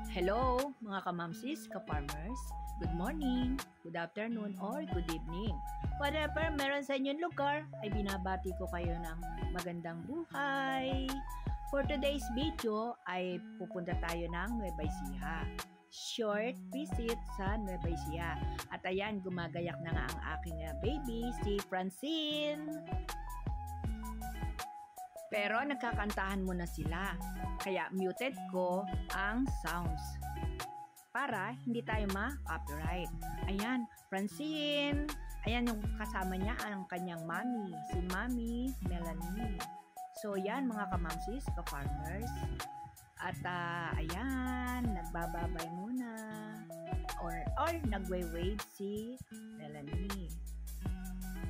Hello mga kamamsis, ka-farmers. Good morning, good afternoon, or good evening. Whatever meron sa inyong lugar, ay binabati ko kayo ng magandang buhay. For today's video ay pupunta tayo ng Nueva Ecija. Short visit sa Nueva Ecija. At ayan, gumagayak na nga ang aking baby, si Francine. Pero nagkakantahan muna sila. Kaya muted ko ang sounds para hindi tayo ma-copyright. Ayan, Francine. Ayan yung kasama niya ang kanyang mommy, si Mommy Melanie. So yan mga kamamsis, ka-farmers. At ayan, nagbababay muna. Or nagwe-wave si Melanie.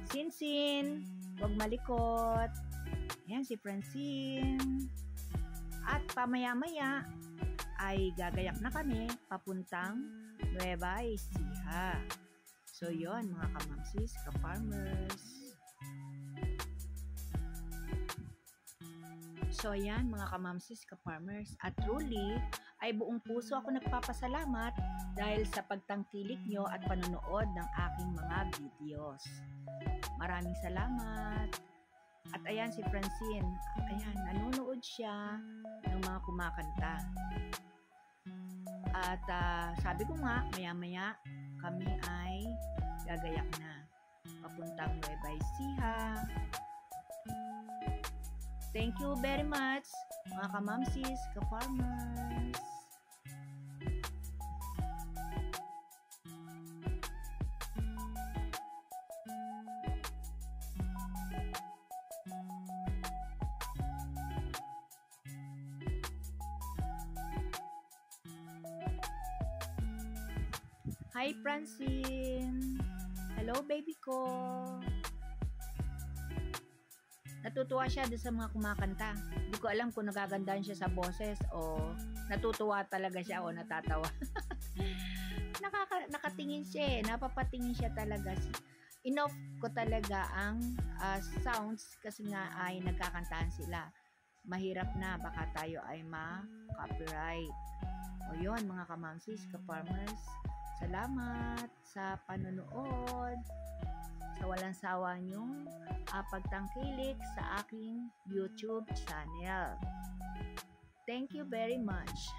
Sin, huwag malikot. Ayan si Francine. At pamaya-maya ay gagayak na kami papuntang Nueva Ecija. So yon mga kamamsis, ka-farmers. So yan mga kamamsis, ka-farmers. At truly ay buong puso ako nagpapasalamat dahil sa pagtangkilik nyo at panonood ng aking mga videos. Maraming salamat. At ayan si Francine, ayan, nanonood siya ng mga kumakanta. At sabi ko nga, maya-maya kami ay gagayak na papuntang Nueva Ecija. Thank you very much, mga kamamsis, ka-farmers. Hi Francine! Hello baby ko! Natutuwa siya doon sa mga kumakanta. Hindi ko alam kung nagagandahan siya sa boses o natutuwa talaga siya o natatawa. Nakatingin siya eh. Napapatingin siya talaga. Enough ko talaga ang sounds kasi nga ay nagkakantahan sila. Mahirap na baka tayo ay ma-copyright. O yun mga kamamsis, ka-farmers. Salamat sa panonood, sa walang sawa niyong pagtangkilik sa aking YouTube channel. Thank you very much.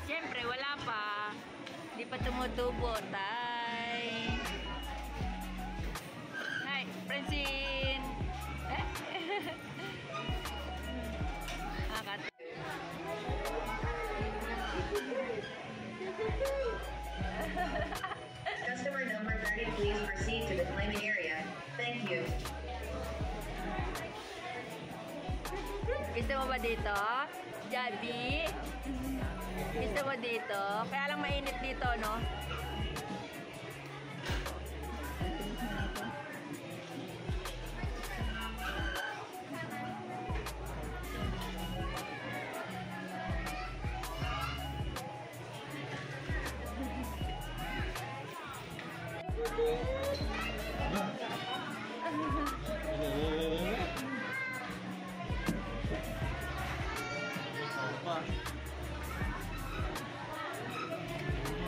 Siyempre, wala pa. Hindi pa tumutubo, tay. Hi, Francine. Akat. Customer number 30, please proceed to the claiming area. Thank you. Gusto mo ba dito? Jabi? Gusto mo dito? Kaya lang mainit dito, no?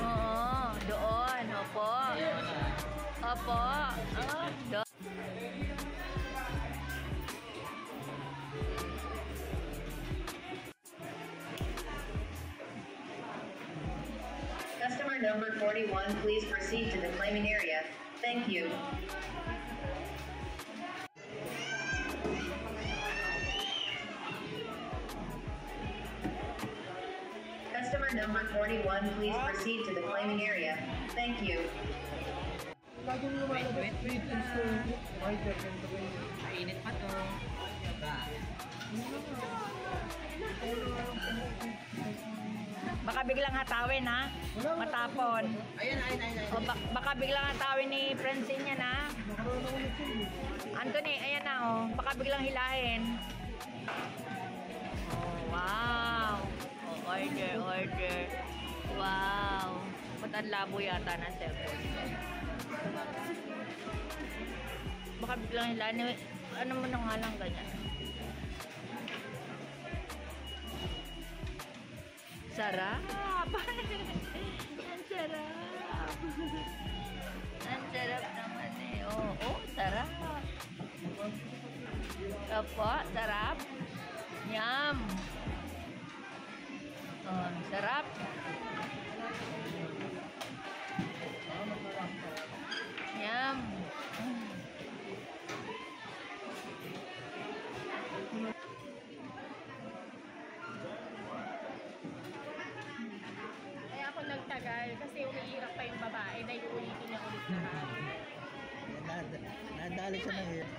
Oo, doon. Opo. Opo. Oh, doon. Customer number 41, please proceed to the claiming area. Thank you. Customer number 41, please proceed to the claiming area. Thank you. Mainit pa to. Baka biglang hatawin, ha? Matapon. O, baka biglang hatawin ni Francine yan, ha? Anthony, ayan na, oh. Baka biglang hilahin. Oh, wow. Oh, order. Wow. Ba't ang labo yata ng cellphone? Baka biglang hilahin. Ano mo na nga lang ganyan? Sarap! Ang sarap! Ang sarap naman eh. Oo, sarap! Opo, sarap! Yum! Oh, sarap! Yum! Nagtagal kasi umiirak pa yung babae na iulitin niya ulit lahat. Nadali siya ng hirap.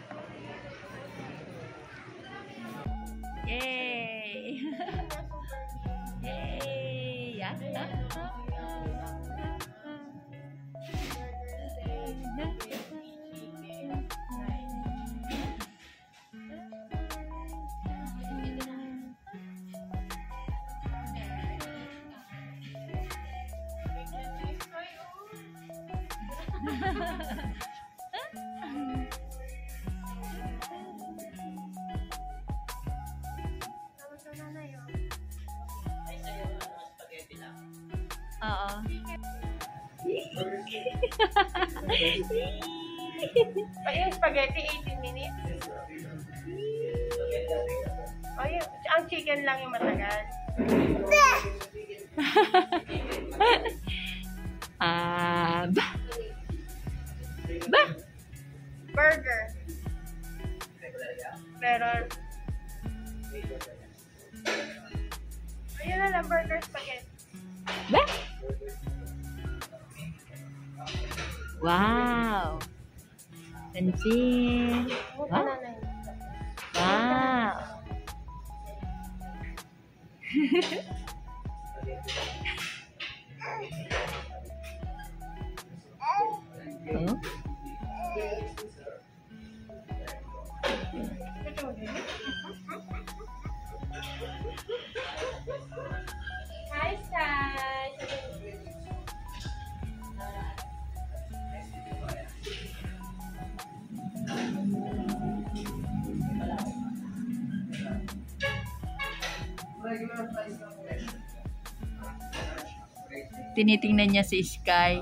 Yay! Yay! Yeah. Oo. Yung spaghetti, 18 minutes. Oh, ang chicken lang yung matagal. Ba? Burger. Pero, ayun na lang, burger spaghetti. Ba? Wow! Pansin! Wow! Wow! Oh? Hi, Sai! Tinitingnan niya si Sky.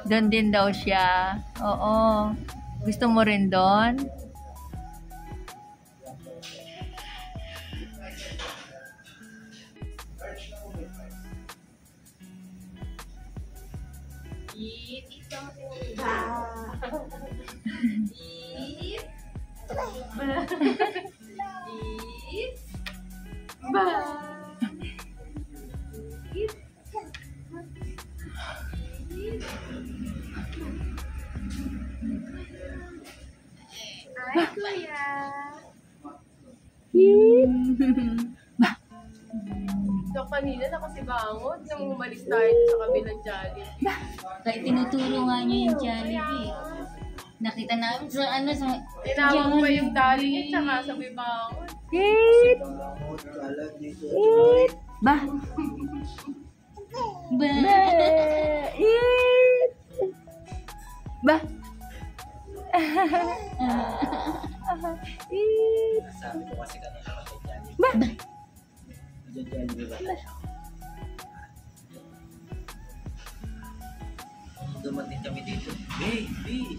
Doon din daw siya. Oo. Gusto mo rin doon? Ay, kuya. So, kanina nakasibangon nung umalis tayo sa kabilang Jollibee. Kaya tinuturo nga niya yung Jollibee. Nakita namin sa sa Tinawag pa yung daddy niya tsaka sa bibangon. Ba? Ba? Ba? Sabi ko kasi kanina kasi dyan. Ba? Dyan, di ba? Dumating kami dito. Baby!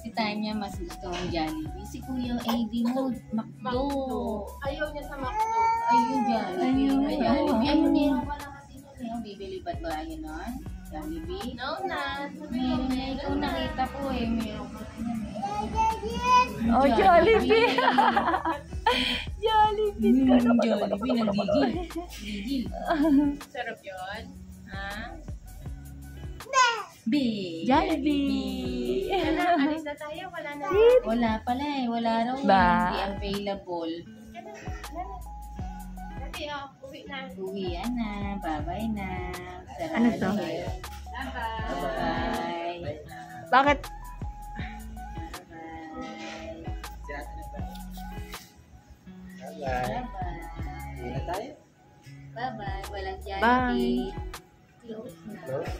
Si Tanya mas gusto ang Jollibee. Si Kuya AD mo, McDo. Ayaw niya sa McDo. Ayun, Jollibee. Ayun, Ay, Jollibee. oo. Ayun, meron pala kasi nun. Yung bibili ba't ba yun nun? Jollibee? No na. Meron na. Ikaw nakita ko eh. Meron ka rin yan eh. Oh, Jollibee! Jollibee ka na. Jollibee, nagigil. Gigil. Sarap yun. Ha? Jollibee! Wala, alis na tayo. Wala na. Wala pala eh. Wala raw eh. Ba? Hindi available. Dati, uwi na. Uwian na. Bye-bye na. Sarado. Ano to? Bye-bye. Bye. Bye na. Bakit? Bye. Si ate na ba? Bye-bye. Bye-bye. Uwi na tayo. Bye-bye. Walang Bye. Jollibee. Close na. Close.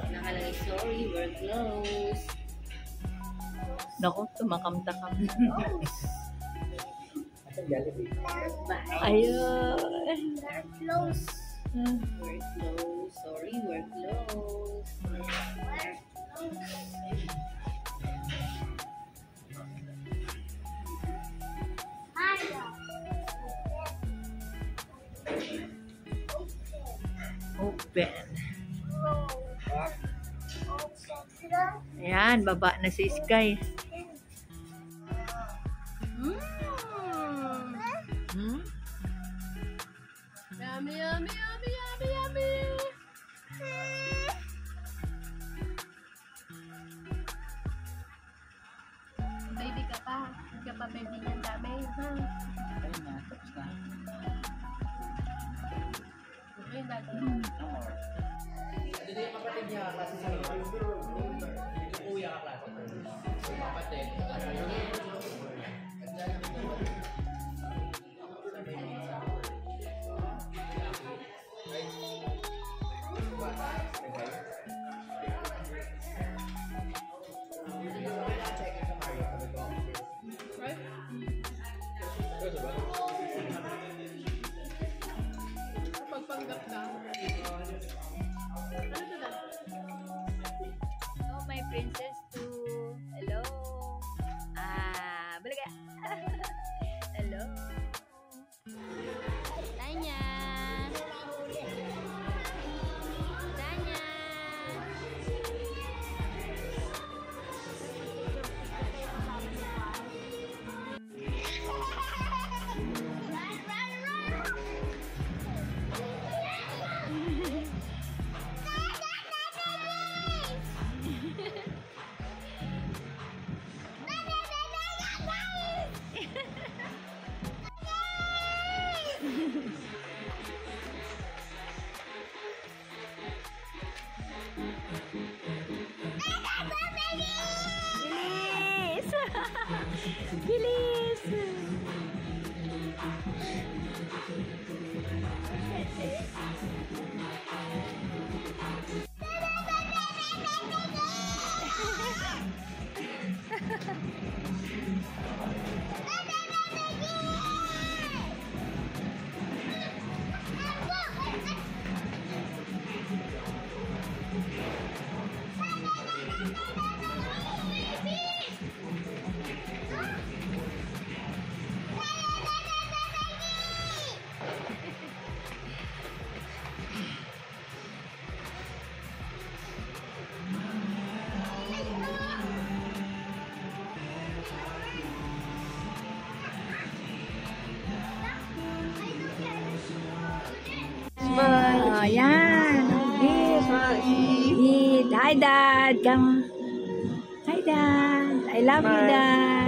Nakalagay, sorry, we're closed. Naku, tumakam-takam. Asan Jollibee? Bye. Ayun. We're closed. We're closed. Sorry, we're closed. Open. Ayan, baba na si Sky. Hmm? Yummy, yummy, yummy, yummy, yummy. Baby ka pa. Hindi ka pa baby niyan dami. Ha? Ayun na, tapos na. Ayun, dati. No more. Dito yung kapatid niya kasi sa kuya ka klase. Kapatid. Right? Pagpanggap ka. Ano to na? Oh, my princess too. Hello. Balik ka. Hello. Tanya. Tanya. Oh, yan. Eat. Eat. Hi, Dad. Come. Hi, Dad. I love you, Dad.